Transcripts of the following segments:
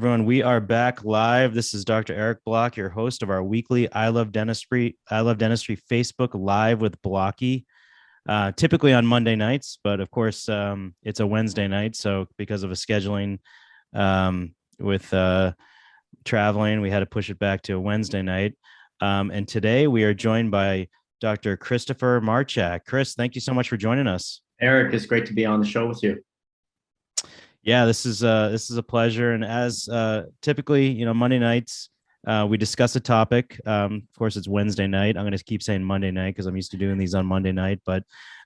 everyone. We are back live. This is Dr. Eric Block, your host of our weekly I Love Dentistry Facebook Live with Blocky. Typically on Monday nights, but of course, it's a Wednesday night. So because of a scheduling with traveling, we had to push it back to a Wednesday night. And today we are joined by Dr. Christopher Marchak. Chris, thank you so much for joining us. Eric, it's great to be on the show with you. Yeah, this is a pleasure. And as typically, Monday nights, we discuss a topic. Of course, it's Wednesday night. I'm going to keep saying Monday night because I'm used to doing these on Monday night. But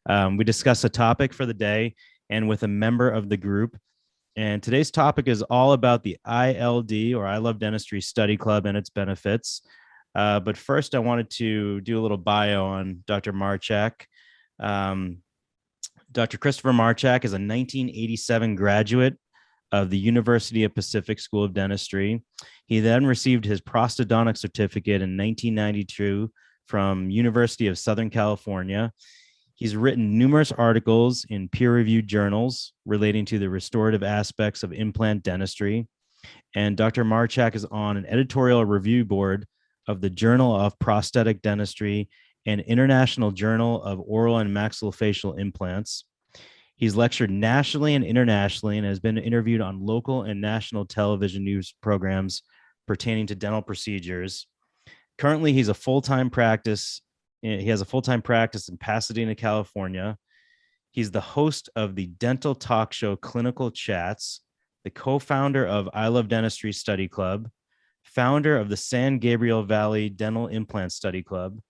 we discuss a topic for the day and with a member of the group. And today's topic is all about the ILD, or I Love Dentistry Study Club, and its benefits. But first, I wanted to do a little bio on Dr. Marchak. Dr. Christopher Marchak is a 1987 graduate of the University of Pacific School of Dentistry. He then received his prosthodontic certificate in 1992 from University of Southern California. He's written numerous articles in peer-reviewed journals relating to the restorative aspects of implant dentistry. And Dr. Marchak is on an editorial review board of the Journal of Prosthetic Dentistry and International Journal of Oral and Maxillofacial Implants. He's lectured nationally and internationally and has been interviewed on local and national television news programs pertaining to dental procedures. Currently, he has a full-time practice in Pasadena, California. He's the host of the dental talk show Clinical Chats, the co-founder of I Love Dentistry Study Club, founder of the San Gabriel Valley Dental Implant Study Club,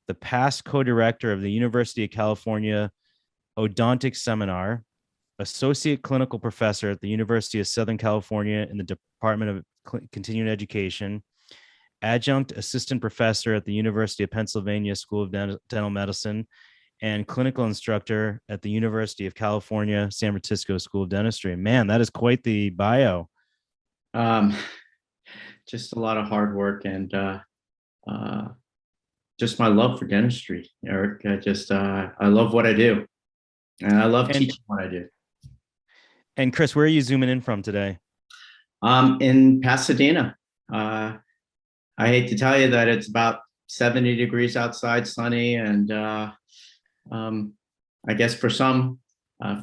the past co-director of the University of California Odontic Seminar, associate clinical professor at the University of Southern California in the Department of Continuing Education, adjunct assistant professor at the University of Pennsylvania School of Dental Medicine, and clinical instructor at the University of California, San Francisco School of Dentistry. Man, that is quite the bio. Just a lot of hard work and just my love for dentistry, Eric. I love what I do, and I love teaching what I do. And Chris, where are you zooming in from today? In Pasadena. I hate to tell you that it's about 70 degrees outside, sunny, and I guess for some,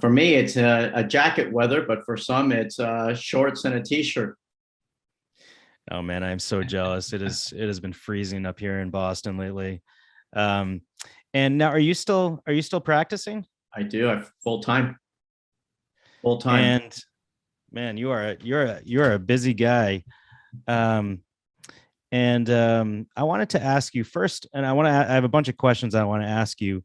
for me, it's a jacket weather, but for some, it's shorts and a t-shirt. Oh man, I'm so jealous. It has been freezing up here in Boston lately. And now, are you still practicing? I do. I'm full time. And man, you're a busy guy. I wanted to ask you first, and I have a bunch of questions I want to ask you,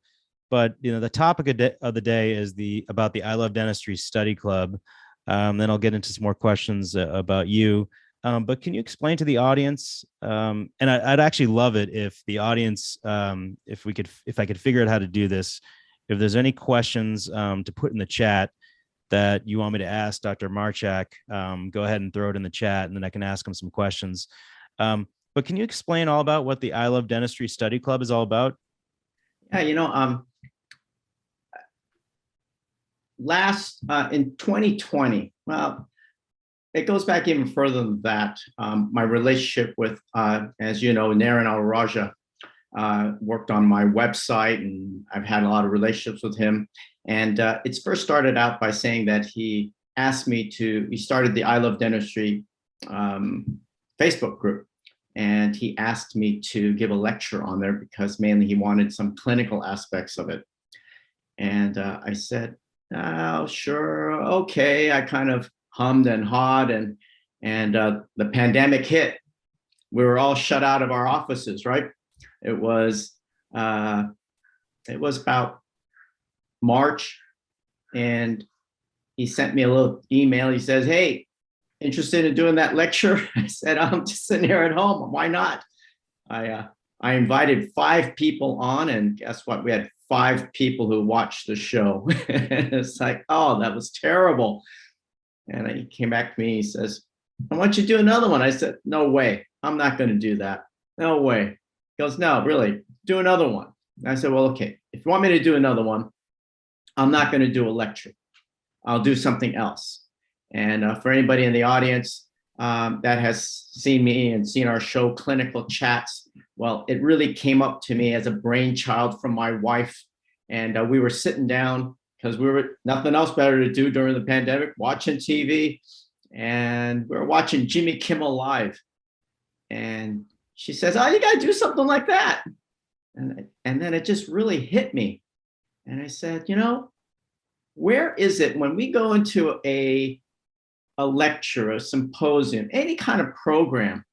but the topic of the day is about the I Love Dentistry Study Club. Then I'll get into some more questions about you. But can you explain to the audience? And I'd actually love it if the audience, if I could figure out how to do this, if there's any questions to put in the chat that you want me to ask Dr. Marchak, go ahead and throw it in the chat, and then I can ask him some questions. But can you explain all about what the I Love Dentistry Study Club is all about? Yeah, in 2020, well, it goes back even further than that. My relationship with, as you know, Naren Al-Raja worked on my website, and I've had a lot of relationships with him. And it's first started out by saying that he started the I Love Dentistry Facebook group. And he asked me to give a lecture on there because mainly he wanted some clinical aspects of it. And I said, oh, sure, okay. I kind of hummed and hawed, and the pandemic hit. We were all shut out of our offices, right? It was about March, and he sent me a little email. He says, hey, interested in doing that lecture? I said, I'm just sitting here at home. Why not? I invited 5 people on, and guess what? We had 5 people who watched the show. It's like, oh, that was terrible. And he came back to me. He says, I want you to do another one. I said, no way. I'm not going to do that. No way. He goes, no, really, do another one. And I said, well, okay, if you want me to do another one, I'm not going to do a lecture. I'll do something else. And for anybody in the audience, that has seen me and seen our show, Clinical Chats. Well, it really came up to me as a brainchild from my wife. And we were sitting down because we were nothing else better to do during the pandemic, watching TV. And we were watching Jimmy Kimmel Live. And she says, "Oh, you got to do something like that." And then it just really hit me. And I said, where is it when we go into a lecture, a symposium, any kind of program,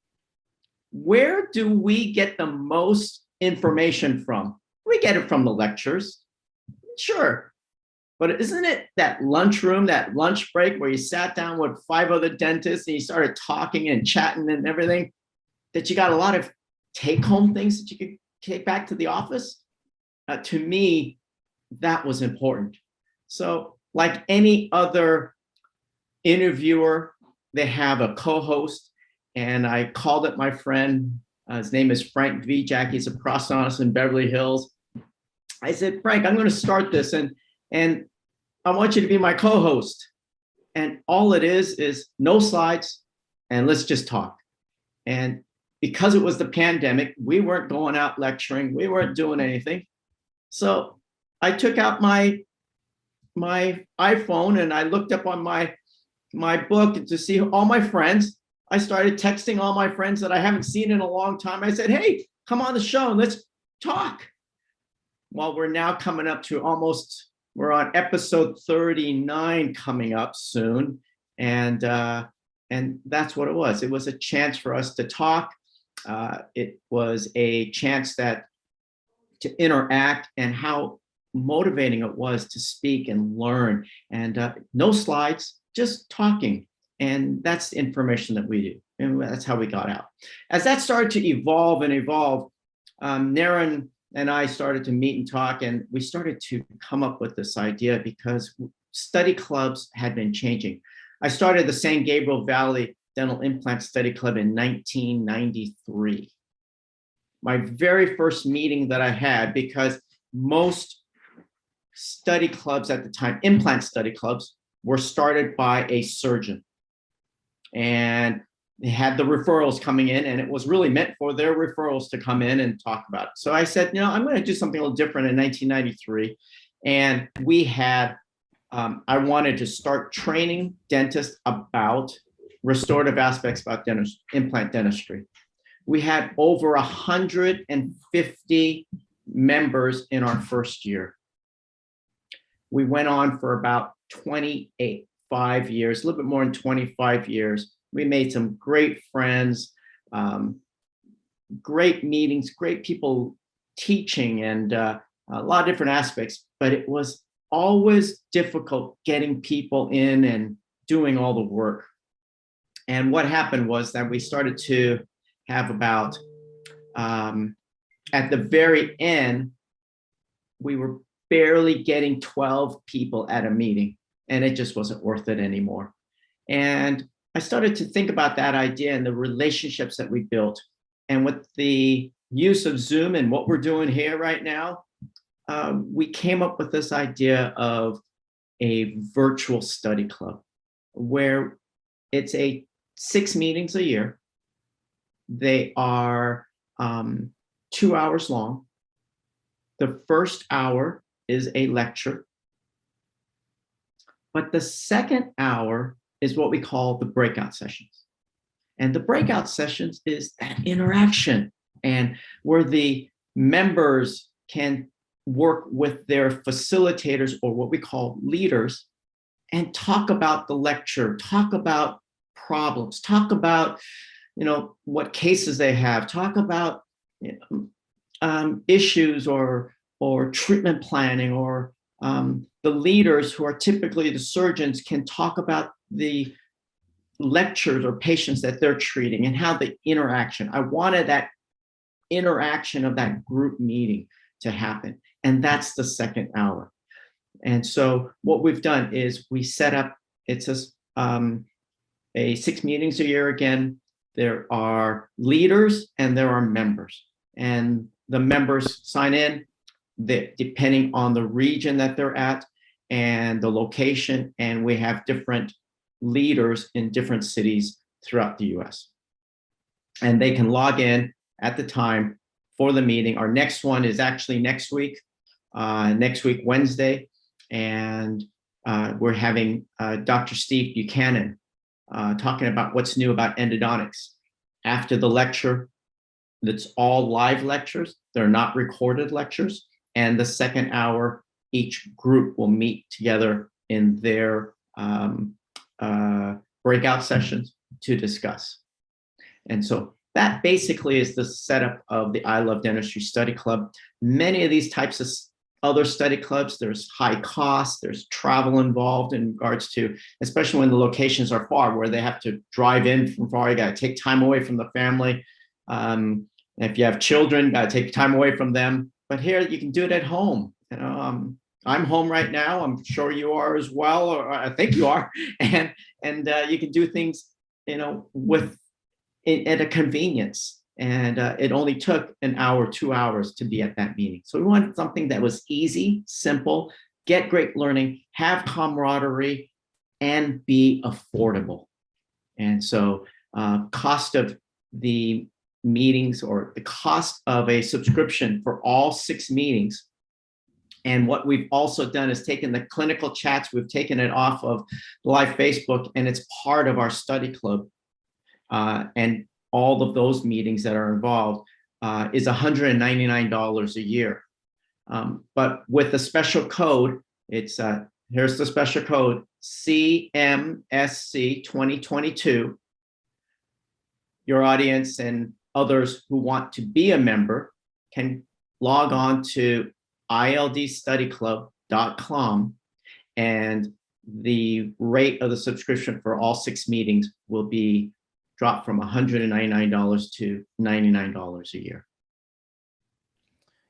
where do we get the most information from? We get it from the lectures, sure. But isn't it that lunchroom, that lunch break where you sat down with 5 other dentists and you started talking and chatting and everything, that you got a lot of take-home things that you could take back to the office? To me, that was important. So like any other interviewer, they have a co-host, and I called up my friend. His name is Frank Vijak. He's a prosthodontist in Beverly Hills. I said, "Frank, I'm going to start this, and I want you to be my co-host. And all it is no slides, and let's just talk." And because it was the pandemic, we weren't going out lecturing, we weren't doing anything. So I took out my iPhone and I looked up on my book to see all my friends. I started texting all my friends that I haven't seen in a long time. I said, "Hey, come on the show and let's talk." Well, we're now coming up to we're on episode 39 coming up soon. And that's what it was. It was a chance for us to talk. It was a chance to interact, and how motivating it was to speak and learn, and no slides, just talking. And that's the information that we do. And that's how we got out. As that started to evolve, Naren and I started to meet and talk, and we started to come up with this idea because study clubs had been changing. I started the San Gabriel Valley Dental Implant Study Club in 1993. My very first meeting that I had, because most study clubs at the time, implant study clubs, were started by a surgeon. And they had the referrals coming in, and it was really meant for their referrals to come in and talk about it. So I said, I'm going to do something a little different in 1993. And we had, I wanted to start training dentists about restorative aspects about implant dentistry. We had over 150 members in our first year. We went on for about 5 years, a little bit more than 25 years. We made some great friends, great meetings, great people teaching, and a lot of different aspects, but it was always difficult getting people in and doing all the work. And what happened was that we started to have about, at the very end, we were barely getting 12 people at a meeting, and it just wasn't worth it anymore. And I started to think about that idea and the relationships that we built. And with the use of Zoom and what we're doing here right now, we came up with this idea of a virtual study club where it's 6 meetings a year. They are 2 hours long. The first hour is a lecture, but the second hour is what we call the breakout sessions. And the breakout sessions is that interaction, and where the members can work with their facilitators, or what we call leaders, and talk about the lecture, talk about problems, talk about what cases they have, talk about issues or treatment planning, or the leaders, who are typically the surgeons, can talk about the lectures or patients that they're treating and how the interaction. I wanted that interaction of that group meeting to happen. And that's the second hour. And so what we've done is we set up, it's a 6 meetings a year again. There are leaders and there are members. And the members sign in depending on the region that they're at and the location. And we have different leaders in different cities throughout the US. And they can log in at the time for the meeting. Our next one is actually next week, Wednesday. And we're having Dr. Steve Buchanan talking about what's new about endodontics. After the lecture, that's all live lectures. They're not recorded lectures. And the second hour, each group will meet together in their breakout sessions to discuss. And so that basically is the setup of the I Love Dentistry Study Club. Many of these types of other study clubs, there's high cost, there's travel involved in regards to, especially when the locations are far, where they have to drive in from far, you got to take time away from the family. If you have children, got to take time away from them. But here you can do it at home. You know, I'm home right now. I'm sure you are as well, or I think you are. And you can do things, you know, at a convenience. And it only took an hour, 2 hours to be at that meeting. So we wanted something that was easy, simple, get great learning, have camaraderie, and be affordable. And so cost of the meetings, or the cost of a subscription for all 6 meetings. And what we've also done is taken the clinical chats, we've taken it off of live Facebook, and it's part of our study club. And all of those meetings that are involved is $199 a year. But with a special code, it's here's the special code, CMSC 2022. Your audience and others who want to be a member can log on to ILDstudyclub.com, and the rate of the subscription for all 6 meetings will be dropped from $199 to $99 a year.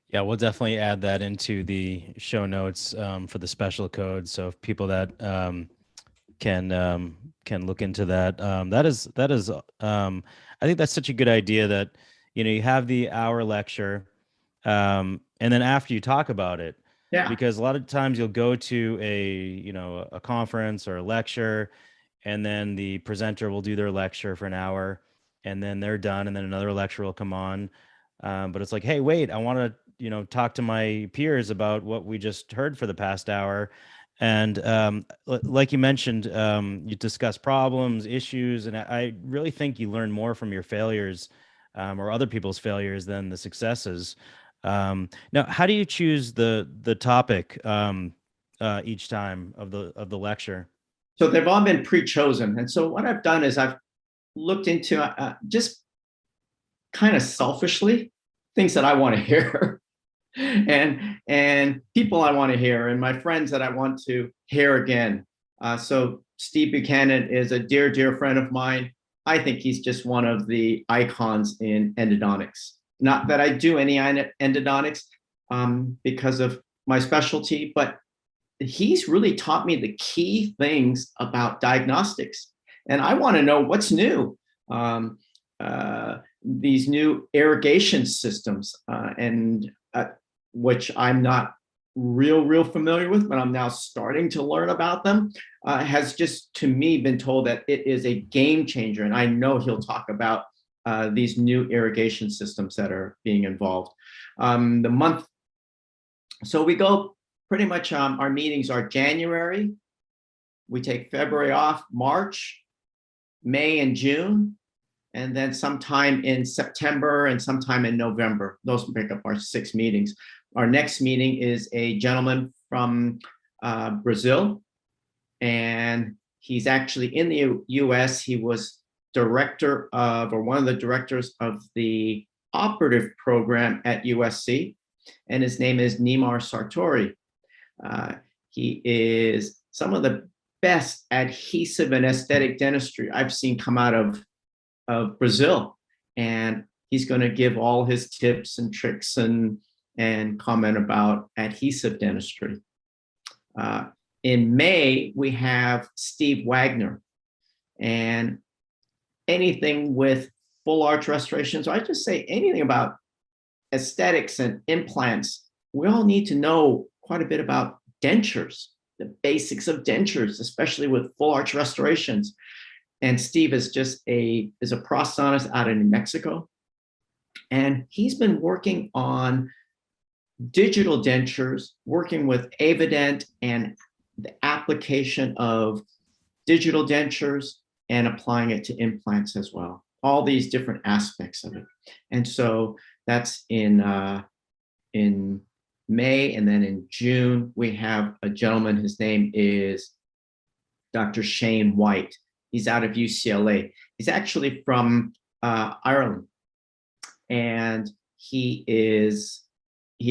Yeah, we'll definitely add that into the show notes for the special code. So if people that can look into that, that is I think that's such a good idea that, you know, you have the hour lecture, and then after you talk about it, Yeah. because a lot of times you'll go to a conference or a lecture, and then the presenter will do their lecture for an hour, and then they're done, and then another lecture will come on. But it's like, hey, wait, I want to, talk to my peers about what we just heard for the past hour. And like you mentioned, you discuss problems, issues, and I really think you learn more from your failures or other people's failures than the successes. Now, how do you choose the topic each time of the lecture? So they've all been pre-chosen. And so what I've done is I've looked into just kind of selfishly things that I want to hear and people I want to hear, and my friends that I want to hear again. So Steve Buchanan is a dear, dear friend of mine. I think he's just one of the icons in endodontics. Not that I do any endodontics because of my specialty, but he's really taught me the key things about diagnostics. And I want to know what's new. These new irrigation systems, which I'm not real familiar with, but I'm now starting to learn about them, has just, to me, been told that it is a game changer. And I know he'll talk about these new irrigation systems that are being involved. So we go pretty much, our meetings are January. We take February off, March, May, and June. And then sometime in September and sometime in November. Those make up our 6 meetings. Our next meeting is a gentleman from Brazil. And he's actually in the US. He was director of, or one of the directors of the operative program at USC. And his name is Neymar Sartori. He is some of the best adhesive and aesthetic dentistry I've seen come out of Brazil. And he's going to give all his tips and tricks and comment about adhesive dentistry. In May, we have Steve Wagner, and anything with full arch restoration. So I just say anything about aesthetics and implants. We all need to know quite a bit about dentures, the basics of dentures, especially with full arch restorations. and Steve is a prosthodontist out of New Mexico, and he's been working on digital dentures, working with Avident and the application of digital dentures and applying it to implants as well. All these different aspects of it. And so that's in May, and then in June, we have a gentleman, his name is Dr. Shane White. He's out of UCLA. He's actually from Ireland. And he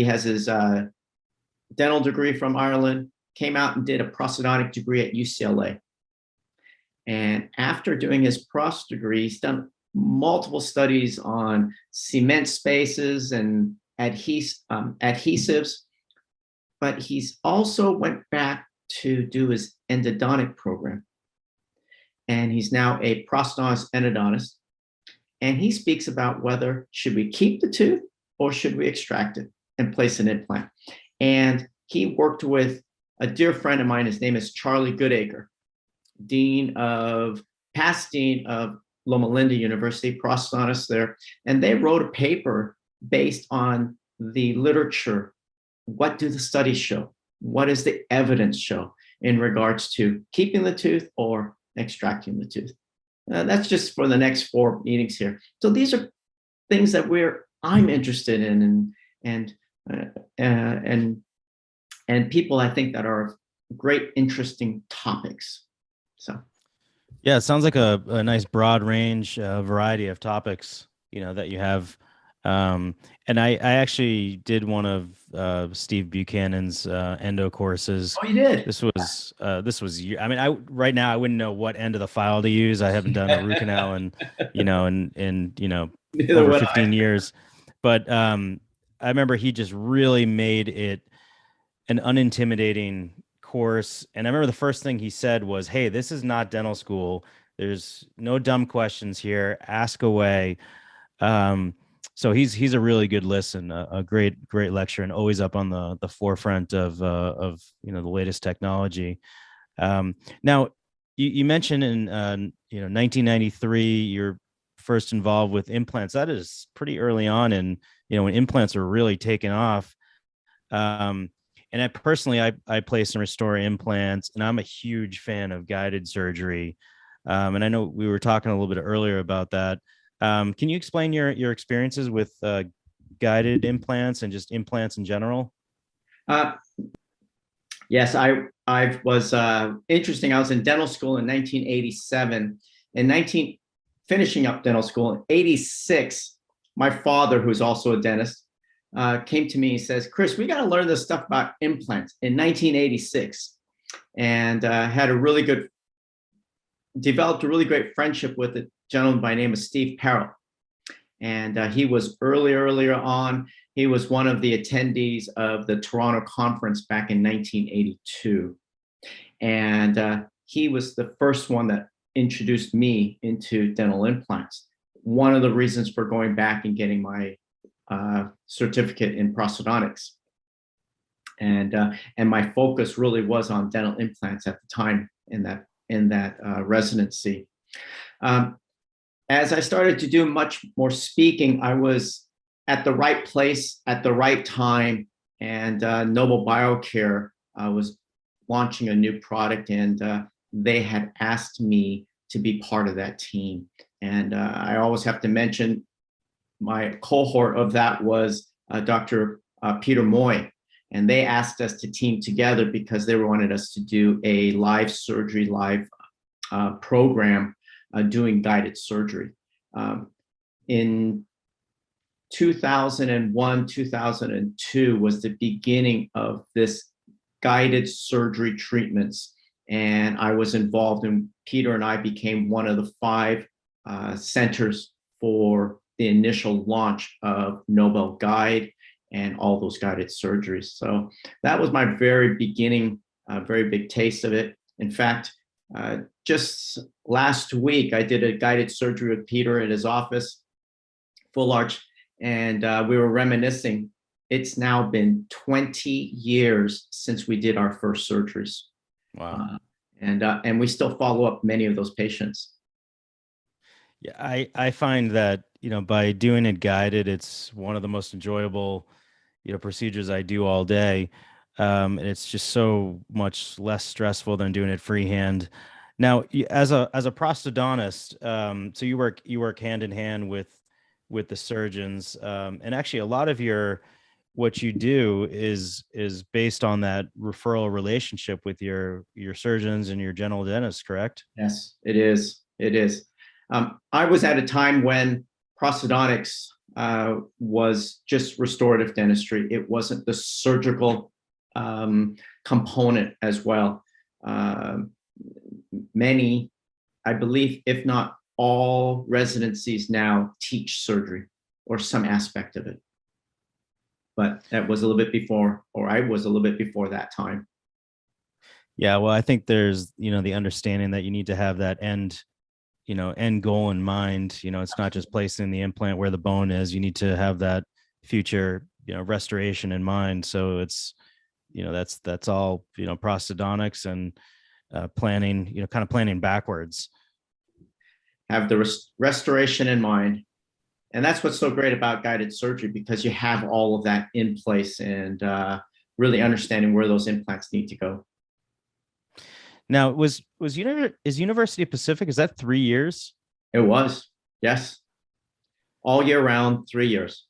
has his dental degree from Ireland, came out and did a prosthodontic degree at UCLA. And after doing his pros degree, he's done multiple studies on cement spaces and adhesives, but he's also went back to do his endodontic program. And he's now a prosthodontist endodontist. And he speaks about whether should we keep the tooth or should we extract it and place an implant. And he worked with a dear friend of mine. His name is Charlie Goodacre, past dean of Loma Linda University, prosthodontist there. And they wrote a paper based on the literature. What do the studies show? What does the evidence show in regards to keeping the tooth or extracting the tooth? That's just for the next 4 meetings here. So these are things that I'm interested in, and people I think that are great, interesting topics. So, yeah, it sounds like a nice broad range, variety of topics, that you have. And I actually did one of Steve Buchanan's endo courses. oh, you did? This was I mean, right now I wouldn't know what end of the file to use. I haven't done a root canal in over 15 years. But I remember he just really made it an unintimidating course. And I remember the first thing he said was, "Hey, this is not dental school. There's no dumb questions here. Ask away." So he's a really good listen, a great lecturer, and always up on the forefront of the latest technology. Now, you mentioned in 1993 you're first involved with implants. That is pretty early on, and when implants are really taking off. And I personally, I place and restore implants, and I'm a huge fan of guided surgery. And I know we were talking a little bit earlier about that. Can you explain your experiences with guided implants and just implants in general? Yes, I was interesting. I was in dental school in 1987. Finishing up dental school in 86, my father, who's also a dentist, came to me and says, "Chris, we got to learn this stuff about implants." In 1986, and developed a really great friendship with a gentleman by the name of Steve Perrell. And he was earlier on, he was one of the attendees of the Toronto conference back in 1982. And he was the first one that introduced me into dental implants. One of the reasons for going back and getting my certificate in prosthodontics. And my focus really was on dental implants at the time in that residency. As I started to do much more speaking, I was at the right place at the right time, and Noble BioCare was launching a new product, and they had asked me to be part of that team. And I always have to mention my cohort of that was Dr. Peter Moy, and they asked us to team together because they wanted us to do a live surgery, program doing guided surgery. In 2001, 2002 was the beginning of this guided surgery treatments. And I was involved, and Peter and I became one of the 5 centers for the initial launch of Nobel Guide and all those guided surgeries. So that was my very beginning, very big taste of it. In fact, just last week, I did a guided surgery with Peter at his office, full arch, and we were reminiscing. It's now been 20 years since we did our first surgeries. Wow. And we still follow up many of those patients. Yeah, I find that, by doing it guided, it's one of the most enjoyable, procedures I do all day. And it's just so much less stressful than doing it freehand. Now, as a prosthodontist, so you work hand in hand with the surgeons, and actually a lot of your what you do is based on that referral relationship with your surgeons and your general dentist, correct? Yes, it is. It is. I was at a time when prosthodontics was just restorative dentistry. It wasn't the surgical component as well. Many, I believe, if not all residencies now teach surgery or some aspect of it. But that was a little bit before, or I was a little bit before that time. Yeah, well, I think there's, the understanding that you need to have that end goal in mind. It's not just placing the implant where the bone is. You need to have that future, restoration in mind. So it's, that's all, prosthodontics and planning, kind of planning backwards. Have the restoration in mind. And that's what's so great about guided surgery, because you have all of that in place and really understanding where those implants need to go. Now, is University of Pacific, is that 3 years? It was, yes, all year round, 3 years.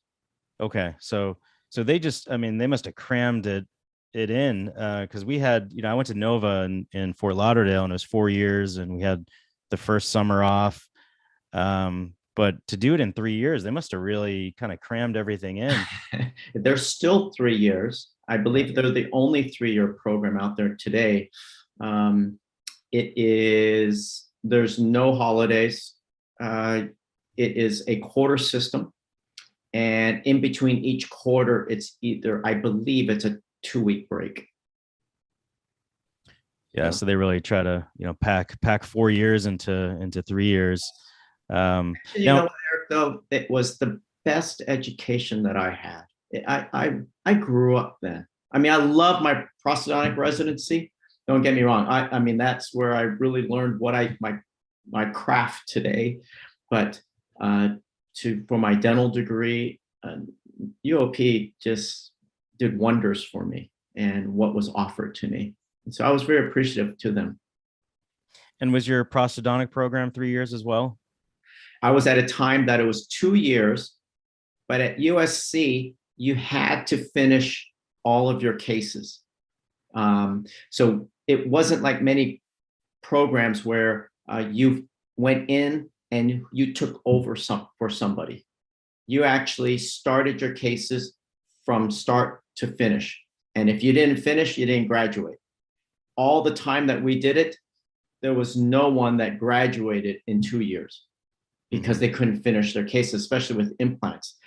Okay, so they just, I mean, they must have crammed it in, because we had, I went to Nova in Fort Lauderdale, and it was 4 years, and we had the first summer off. But to do it in 3 years, they must have really kind of crammed everything in. There's still 3 years. I Yeah. believe they're the only 3-year program out there today. It is, there's no holidays. It is a quarter system. And in between each quarter, it's either, I believe it's a 2-week break. Yeah, So, so they really try to, pack 4 years into 3 years. you know Now, what, Eric, though, it was the best education that I had. I grew up then. I mean, I love my prosthodontic residency. Don't get me wrong. I mean, that's where I really learned what my craft today. But for my dental degree, UOP just did wonders for me and what was offered to me. And so I was very appreciative to them. and was your prosthodontic program 3 years as well? I was at a time that it was 2 years, but at USC, you had to finish all of your cases. So it wasn't like many programs where you went in and you took over for somebody. You actually started your cases from start to finish. And if you didn't finish, you didn't graduate. All the time that we did it, there was no one that graduated in 2 years because they couldn't finish their cases, especially with implants.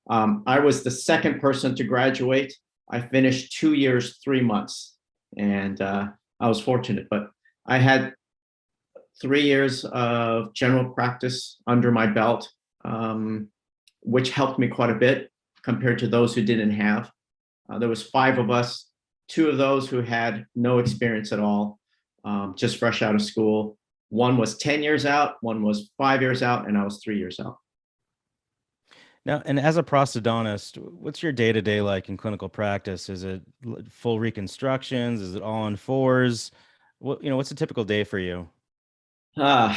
I was the second person to graduate. I finished 2 years, 3 months, and I was fortunate. But I had 3 years of general practice under my belt, which helped me quite a bit compared to those who didn't have. There was 5 of us, 2 of those who had no experience at all, just fresh out of school. One was 10 years out, one was 5 years out, and I was 3 years out. Now, and as a prosthodontist, what's your day to day like in clinical practice? Is it full reconstructions? Is it all on fours? What's a typical day for you? Uh,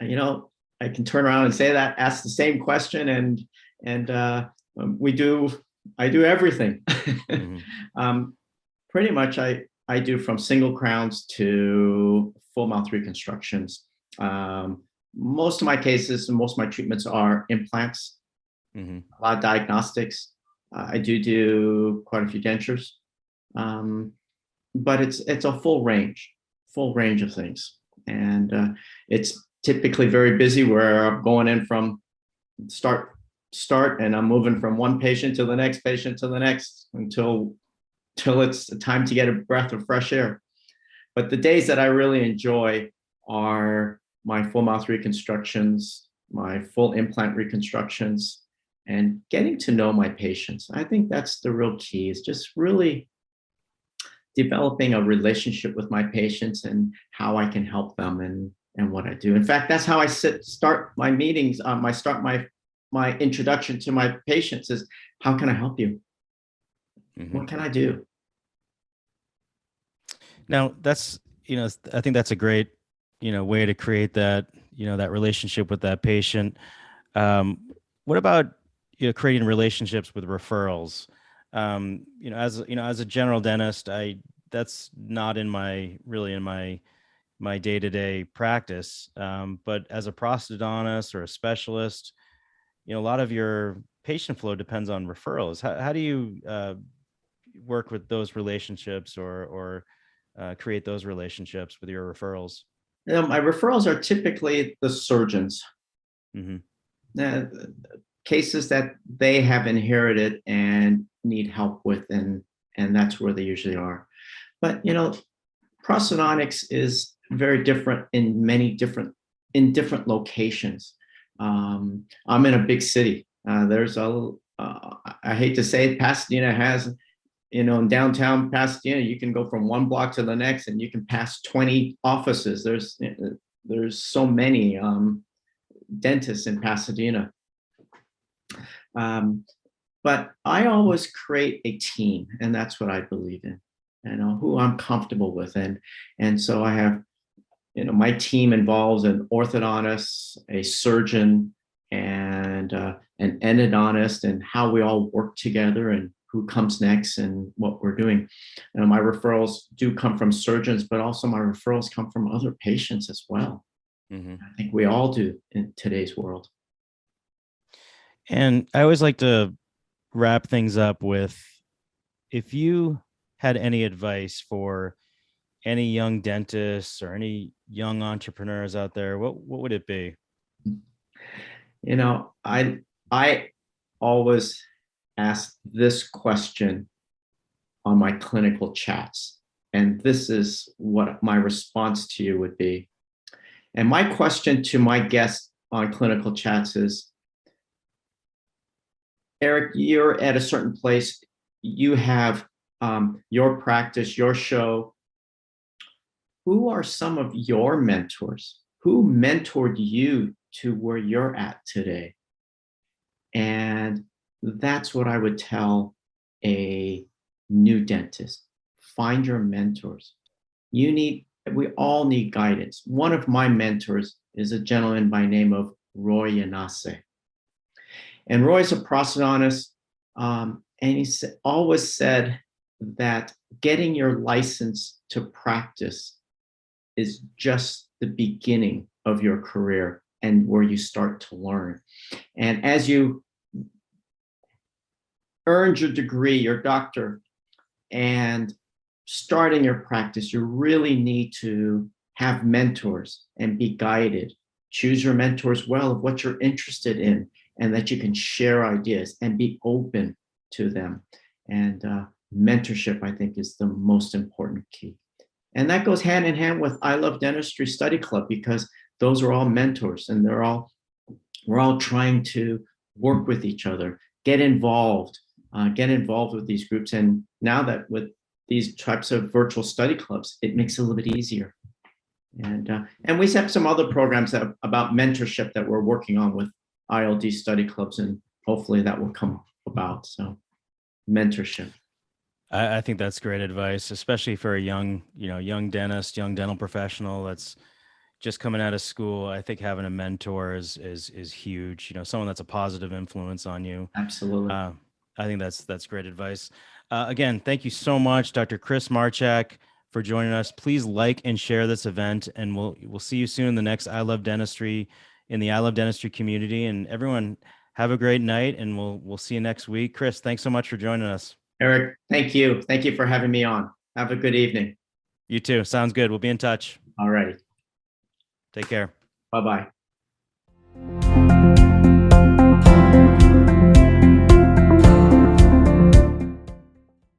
you know, I can turn around and say that, ask the same question, and we do. I do everything. Mhm. Pretty much, I do from single crowns to full mouth reconstructions. Most of my cases and most of my treatments are implants, Mhm. a lot of diagnostics. I do quite a few dentures, um, but it's a full range of things, and it's typically very busy. Where I'm going in from start, and I'm moving from one patient to the next patient to the next until it's time to get a breath of fresh air. But the days that I really enjoy are my full mouth reconstructions, my full implant reconstructions, and getting to know my patients. I think that's the real key, is just really developing a relationship with my patients and how I can help them. And and what I do. In fact, that's how I start my meetings. My introduction to my patients is, how can I help you? Mm-hmm. What can I do? Now that's, I think that's a great, way to create that, that relationship with that patient. Um, what about, creating relationships with referrals? As a general dentist, that's not in my my day-to-day practice. But as a prosthodontist or a specialist, a lot of your patient flow depends on referrals. How do you work with those relationships or create those relationships with your referrals? My referrals are typically the surgeons. Mm-hmm. uh, Cases that they have inherited and need help with, and that's where they usually are. But prosthodontics is very different in different locations. I'm in a big city. I hate to say it, Pasadena has, in downtown Pasadena, you can go from one block to the next and you can pass 20 offices. There's so many dentists in Pasadena. But I always create a team, and that's what I believe in, who I'm comfortable with. And so I have, my team involves an orthodontist, a surgeon, and an endodontist, and how we all work together and who comes next and what we're doing. And my referrals do come from surgeons, but also my referrals come from other patients as well. Mm-hmm. I think we all do in today's world. And I always like to wrap things up with, if you had any advice for any young dentists or any young entrepreneurs out there, what would it be? I always ask this question on my clinical chats, and this is what my response to you would be. And my question to my guests on clinical chats is, Eric, you're at a certain place. You have your practice, your show. Who are some of your mentors? Who mentored you to where you're at today? And that's what I would tell a new dentist. Find your mentors. We all need guidance. One of my mentors is a gentleman by name of Roy Yanase. And Roy's a prosthodontist, and he always said that getting your license to practice is just the beginning of your career and where you start to learn. And as you earned your degree, your doctor, and starting your practice, you really need to have mentors and be guided. Choose your mentors well of what you're interested in, and that you can share ideas and be open to them. And mentorship, I think, is the most important key. And that goes hand in hand with I Love Dentistry Study Club, because those are all mentors, and we're all trying to work with each other, get involved with these groups. And now that with these types of virtual study clubs, it makes it a little bit easier. And we have some other programs about mentorship that we're working on with ILD study clubs, and hopefully that will come about. So mentorship. I think that's great advice, especially for a young dentist, young dental professional that's just coming out of school. I think having a mentor is huge. Someone that's a positive influence on you. Absolutely. I think that's great advice. Again, thank you so much, Dr. Chris Marchak, for joining us. Please like and share this event, and we'll see you soon in the next I Love Dentistry, in the I Love Dentistry community. And everyone, have a great night, and we'll see you next week. Chris, thanks so much for joining us. Eric, thank you. Thank you for having me on. Have a good evening. You too. Sounds good. We'll be in touch. All righty. Take care. Bye-bye.